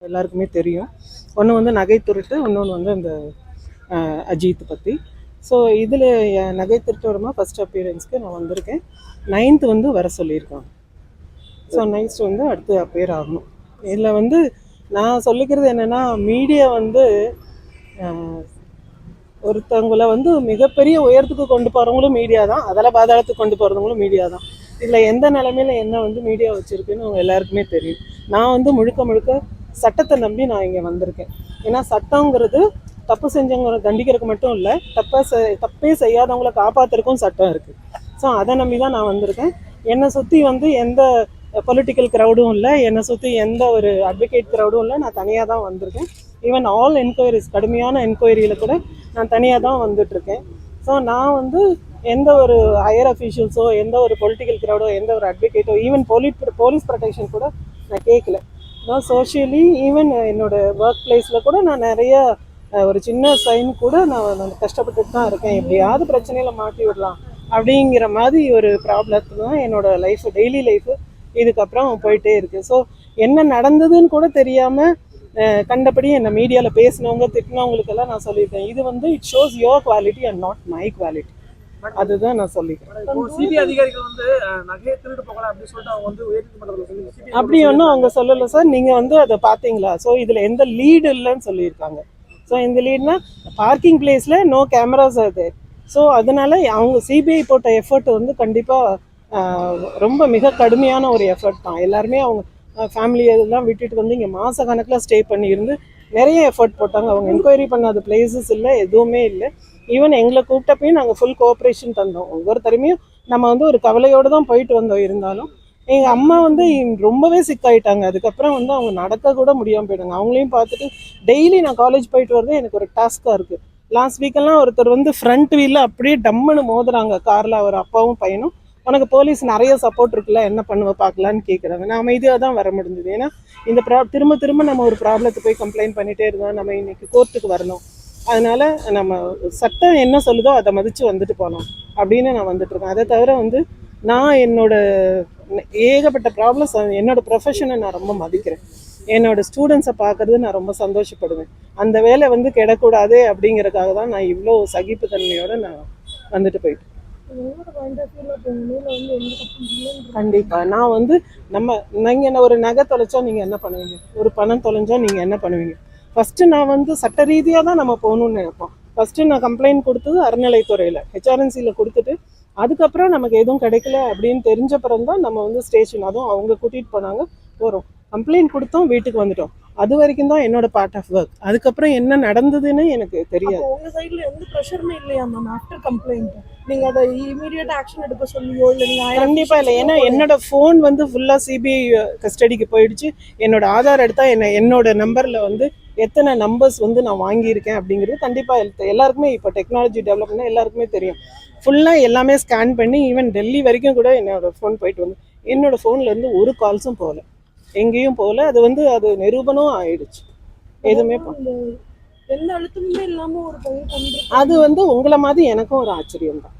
எல்லாருக்குமே தெரியும். ஒன்று வந்து நகை திருட்டு, இன்னொன்று வந்து அந்த அஜித் பற்றி. ஸோ இதில் நகை திருட்டு வருமா ஃபஸ்ட் அப்பியரன்ஸ்க்கு நான் வந்திருக்கேன். 9th வந்து வர சொல்லியிருக்காங்க. ஸோ நெக்ஸ்ட் வந்து அடுத்து அப்பியர் ஆகணும். இதில் வந்து நான் சொல்லிக்கிறது என்னென்னா, மீடியா வந்து ஒருத்தவங்களை வந்து மிகப்பெரிய உயரத்துக்கு கொண்டு போகிறவங்களும் மீடியா தான், அதில் பாதாளத்துக்கு கொண்டு போகிறவங்களும் மீடியா தான். இதில் எந்த நிலைமையில் என்ன வந்து மீடியா வச்சுருக்குன்னு அவங்க எல்லாருக்குமே தெரியும். நான் வந்து முழுக்க முழுக்க சட்டத்தை நம்பி நான் இங்கே வந்திருக்கேன். ஏன்னா சட்டங்கிறது தப்பு செஞ்சவங்களை தண்டிக்கிறதுக்கு மட்டும் இல்லை, தப்பே செய்யாதவங்களை காப்பாற்றுறதுக்கும் சட்டம் இருக்குது. ஸோ அதை நம்பி தான் நான் வந்திருக்கேன். என்னை சுற்றி வந்து எந்த பொலிட்டிக்கல் க்ரௌடும் இல்லை, என்னை சுற்றி எந்த ஒரு அட்வொகேட் க்ரௌடும் இல்லை. நான் தனியாக தான் வந்திருக்கேன். ஈவன் ஆல் என்கொயரிஸ், கடுமையான என்கொயரியில் கூட நான் தனியாக தான் வந்துட்டுருக்கேன். ஸோ நான் வந்து எந்த ஒரு ஹையர் அஃபீஷியல்ஸோ, எந்த ஒரு பொலிட்டிக்கல் க்ரௌடோ, எந்த ஒரு அட்வொகேட்டோ, ஈவன் போலீஸ் ப்ரொடெக்ஷன் கூட நான் கேட்கல. நான் சோஷியலி ஈவன் என்னோடய ஒர்க் பிளேஸில் கூட நான் நிறைய ஒரு சின்ன சைன் கூட நான் கஷ்டப்பட்டுட்டு தான் இருக்கேன். எப்படியாவது பிரச்சனையில் மாட்டி விடலாம் அப்படிங்கிற மாதிரி ஒரு ப்ராப்ளத்தில் தான் என்னோடய லைஃப், டெய்லி லைஃபு இதுக்கப்புறம் போயிட்டே இருக்குது. ஸோ என்ன நடந்ததுன்னு கூட தெரியாமல் கண்டபடி என்னை மீடியாவில் பேசினவங்க திட்டினவங்களுக்கெல்லாம் நான் சொல்லியிருக்கேன். இது வந்து it shows your quality and not my quality. அதுதான் நான் சொல்லிக்கிறேன். அப்படி ஒன்றும் அவங்க சொல்லலை சார். நீங்கள் வந்து அதை பார்த்தீங்களா? ஸோ இதில் எந்த லீடு இல்லைன்னு சொல்லியிருக்காங்க. ஸோ இந்த லீட்னா பார்க்கிங் பிளேஸில் நோ கேமராஸ் அது. ஸோ அதனால அவங்க சிபிஐ போட்ட எஃபர்ட் வந்து கண்டிப்பாக ரொம்ப மிக கடுமையான ஒரு எஃபர்ட் தான். எல்லாருமே அவங்க ஃபேமிலி இதெல்லாம் விட்டுட்டு வந்து இங்கே மாத கணக்கில் ஸ்டே பண்ணியிருந்து நிறைய எஃபர்ட் போட்டாங்க. அவங்க என்கொயரி பண்ணாத பிளேசஸ் இல்லை, எதுவுமே இல்லை. ஈவன் எங்களை கூப்பிட்டப்பையும் நாங்கள் ஃபுல் கோஆப்ரேஷன் தந்தோம். ஒவ்வொருத்தருமையும் நம்ம வந்து ஒரு கவலையோடு தான் போயிட்டு வந்தோம். இருந்தாலும் எங்கள் அம்மா வந்து ரொம்பவே சிக்காயிட்டாங்க. அதுக்கப்புறம் வந்து அவங்க நடக்க கூட முடியாமல் போயிட்டாங்க. அவங்களையும் பார்த்துட்டு டெய்லி நான் காலேஜ் போயிட்டு வரது எனக்கு ஒரு டாஸ்க்காக இருக்குது. லாஸ்ட் வீக்கெல்லாம் ஒருத்தர் வந்து ஃப்ரண்ட் வீலில் அப்படியே டம்முன்னு மோதுறாங்க காரில், அவர் அப்பாவும் பையனும். உனக்கு போலீஸ் நிறைய சப்போர்ட் இருக்குல்ல, என்ன பண்ணுவ பார்க்கலான்னு கேட்குறாங்க. நான் அமைதியாக தான் வர முடிஞ்சது. ஏன்னா இந்த திரும்ப திரும்ப நம்ம ஒரு ப்ராப்ளத்தை போய் கம்ப்ளைண்ட் பண்ணிகிட்டே இருந்தோம். நம்ம இன்னைக்கு கோர்ட்டுக்கு வரணும். அதனால் நம்ம சட்டம் என்ன சொல்லுதோ அதை மதித்து வந்துட்டு போகலாம் அப்படின்னு நான் வந்துட்டுருக்கேன். அதை தவிர வந்து நான் ஏகப்பட்ட ப்ராப்ளம்ஸ், என்னோடய ப்ரொஃபஷனை நான் ரொம்ப மதிக்கிறேன். என்னோடய ஸ்டூடெண்ட்ஸை பார்க்குறது நான் ரொம்ப சந்தோஷப்படுவேன். அந்த வேலை வந்து கெடக்கூடாது அப்படிங்கிறதுக்காக தான் நான் இவ்வளோ சகிப்புத்தன்மையோடு நான் வந்துட்டு போயிட்டேன். கண்டிப்பாக நான் வந்து நீங்கள் என்ன ஒரு நகை தொலைச்சா நீங்கள் என்ன பண்ணுவீங்க, ஒரு பணம் தொலைஞ்சா நீங்கள் என்ன பண்ணுவீங்க? ஃபஸ்ட்டு நான் வந்து சட்ட ரீதியாக தான் நம்ம போகணுன்னு நினைப்போம். ஃபஸ்ட்டு நான் கம்ப்ளைண்ட் கொடுத்தது அறநிலைத்துறையில், ஹெச்ஆர்என்சியில் கொடுத்துட்டு அதுக்கப்புறம் நமக்கு எதுவும் கிடைக்கல அப்படின்னு தெரிஞ்சப்புறம் தான் நம்ம வந்து ஸ்டேஷன், அதுவும் அவங்க கூட்டிகிட்டு போனாங்க, போகிறோம். கம்ப்ளைண்ட் கொடுத்தோம், வீட்டுக்கு வந்துட்டோம். அது வரைக்கும் தான் என்னோட பார்ட் ஆஃப் ஒர்க். அதுக்கப்புறம் என்ன நடந்ததுன்னு எனக்கு தெரியாது. உங்க சைடுல எந்த ப்ரெஷருமே இல்லையா மேம்? ஆஃப்டர் கம்ப்ளைண்ட் நீங்க அதை இமீடியட் ஆக்ஷன் எடுக்க சொல்லியோ இல்லை நீங்க? கண்டிப்பாக இல்லை. ஏன்னா என்னோட ஃபோன் வந்து ஃபுல்லாக சிபிஐ கஸ்டடிக்கு போயிடுச்சு. என்னோட ஆதார் எடுத்தால் என்னோட நம்பரில் வந்து எத்தனை நம்பர்ஸ் வந்து நான் வாங்கியிருக்கேன் அப்படிங்கிறது கண்டிப்பாக எல்லாருக்குமே இப்போ டெக்னாலஜி டெவலப்மெண்ட் எல்லாருக்குமே தெரியும். ஃபுல்லாக எல்லாமே ஸ்கேன் பண்ணி ஈவன் டெல்லி வரைக்கும் கூட என்னோடய ஃபோன் போயிட்டு வந்து என்னோடய ஃபோன்லேருந்து ஒரு கால்ஸும் போகல, எங்கேயும் போகல. அது வந்து அது நிரூபணம் ஆயிடுச்சு. எதுவுமே எந்த அழுத்தமுமே இல்லாமல் ஒரு அது வந்து உங்களை மாதிரி எனக்கும் ஒரு ஆச்சரியம் தான்.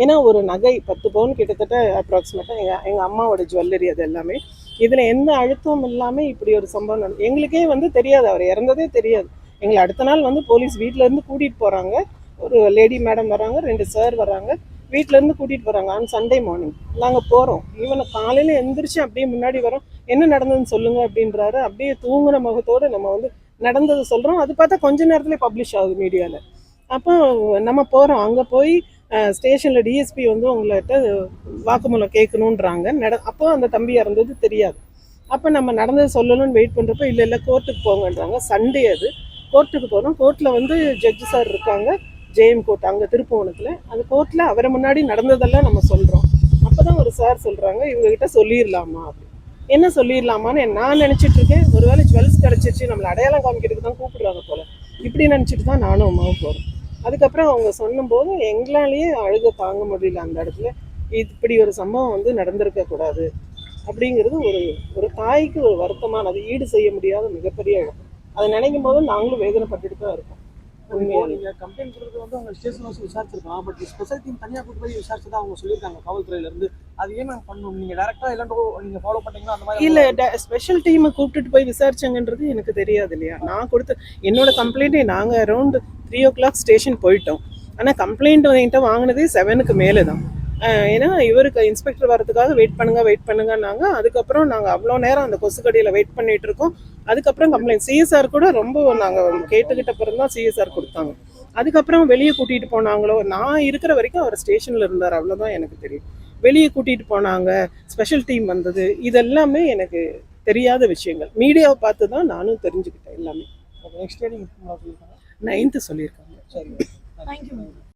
ஏன்னா ஒரு நகை 10 பவுன் கிட்டத்தட்ட அப்ராக்சிமேட்டாக எங்கள் அம்மாவோட ஜுவல்லரி, அது எல்லாமே இதில் எந்த அழுத்தமும் இல்லாமல் இப்படி ஒரு சம்பவம் நடந்து எங்களுக்கே வந்து தெரியாது. அவர் இறந்ததே தெரியாது. எங்களை அடுத்த நாள் வந்து போலீஸ் வீட்டிலேருந்து கூட்டிகிட்டு போகிறாங்க. ஒரு லேடி மேடம் வராங்க, 2 சார் வராங்க, வீட்டிலேருந்து கூட்டிகிட்டு போகிறாங்க. ஆன் சண்டே மார்னிங் நாங்கள் போகிறோம். ஈவனை காலையில் எழுந்திரிச்சு அப்படியே முன்னாடி வரோம். என்ன நடந்ததுன்னு சொல்லுங்கள் அப்படின்றாரு. அப்படியே தூங்குன முகத்தோடு நம்ம வந்து நடந்ததை சொல்கிறோம். அது பார்த்தா கொஞ்ச நேரத்துலேயே பப்ளிஷ் ஆகுது மீடியாவில். அப்போ நம்ம போகிறோம். அங்கே போய் ஸ்டேஷனில் டிஎஸ்பி வந்து உங்கள்கிட்ட வாக்குமூலம் கேட்கணுன்றாங்க. அப்போ அந்த தம்பி இறந்தது தெரியாது. அப்போ நம்ம நடந்தது சொல்லணும்னு வெயிட் பண்ணுறப்போ இல்லை கோர்ட்டுக்கு போங்கன்றாங்க. சண்டே அது கோர்ட்டுக்கு போகிறோம். கோர்ட்டில் வந்து ஜட்ஜு சார் இருக்காங்க, ஜேஎம் கோர்ட் அங்கே திருப்புவனத்தில். அந்த கோர்ட்டில் அவரை முன்னாடி நடந்ததெல்லாம் நம்ம சொல்கிறோம். அப்போ தான் ஒரு சார் சொல்கிறாங்க, இவங்ககிட்ட சொல்லிடலாமா அப்படி. என்ன சொல்லிடலாமான்னு நான் நினச்சிட்ருக்கேன். ஒருவேளை ஜுவல்ஸ் கிடச்சிருச்சு, நம்மளை அடையாளம் காமிக்கிறதுக்கு தான் கூப்பிடுறாங்க போல், இப்படி நினச்சிட்டு தான் நானும் அம்மாவும் போகிறோம். அதுக்கப்புறம் அவங்க சொன்னும்போது எங்களாலேயே அழுக தாங்க முடியல. அந்த இடத்துல இப்படி ஒரு சம்பவம் வந்து நடந்திருக்கக்கூடாது அப்படிங்கிறது ஒரு தாய்க்கு ஒரு வருத்தமானது, ஈடு செய்ய முடியாத மிகப்பெரிய இழப்பு. அதை நினைக்கும் போது நாங்களும் வேதனைப்பட்டுட்டு தான் இருக்கோம். உண்மையான நீங்க கம்ப்ளைண்ட் கொடுத்தது வந்து அவங்க ஸ்டேஷன் வச்சு விசாரிச்சிருக்கலாம். பட் ஸ்பெஷல் டீம் தனியா கூட்டு போய் விசாரிச்சதா அவங்க சொல்லியிருக்காங்க காவல்துறையில இருந்து. அது ஏன் மேம் பண்ணணும்? நீங்க டைரக்டா இல்லைன்றோ நீங்க ஃபாலோ பண்ணீங்கன்னா அந்த மாதிரி இல்லை ஸ்பெஷல் டீமை கூப்பிட்டுட்டு போய் விசாரிச்சாங்கன்றது எனக்கு தெரியாது இல்லையா. நான் கொடுத்த என்னோட கம்ப்ளைண்ட்டே நாங்கள் அரௌண்ட் 3 o'clock ஸ்டேஷன் போயிட்டோம். ஆனால் கம்ப்ளைண்ட் என்கிட்ட வாங்கினதே 7க்கு மேலே தான். ஏன்னா இவருக்கு இன்ஸ்பெக்டர் வரதுக்காக வெயிட் பண்ணுங்கன்னாங்க. அதுக்கப்புறம் நாங்கள் அவ்வளோ நேரம் அந்த கொசுக்கடியில் வெயிட் பண்ணிட்டு இருக்கோம். அதுக்கப்புறம் கம்ப்ளைண்ட் சிஎஸ்ஆர் கூட ரொம்ப நாங்கள் கேட்டுக்கிட்ட பிறகு தான் சிஎஸ்ஆர் கொடுத்தாங்க. அதுக்கப்புறம் வெளியே கூட்டிகிட்டு போனாங்களோ, நான் இருக்கிற வரைக்கும் அவர் ஸ்டேஷனில் இருந்தார், அவ்வளோதான் எனக்கு தெரியும். வெளியே கூட்டிகிட்டு போனாங்க, ஸ்பெஷல் டீம் வந்தது, இதெல்லாமே எனக்கு தெரியாத விஷயங்கள். மீடியாவை பார்த்து தான் நானும் தெரிஞ்சுக்கிட்டேன் எல்லாமே. நெக்ஸ்ட் டே நீங்க சொல்லியிருக்காங்க. 9th சொல்லியிருக்காங்க. சரி. Thank you ma'am.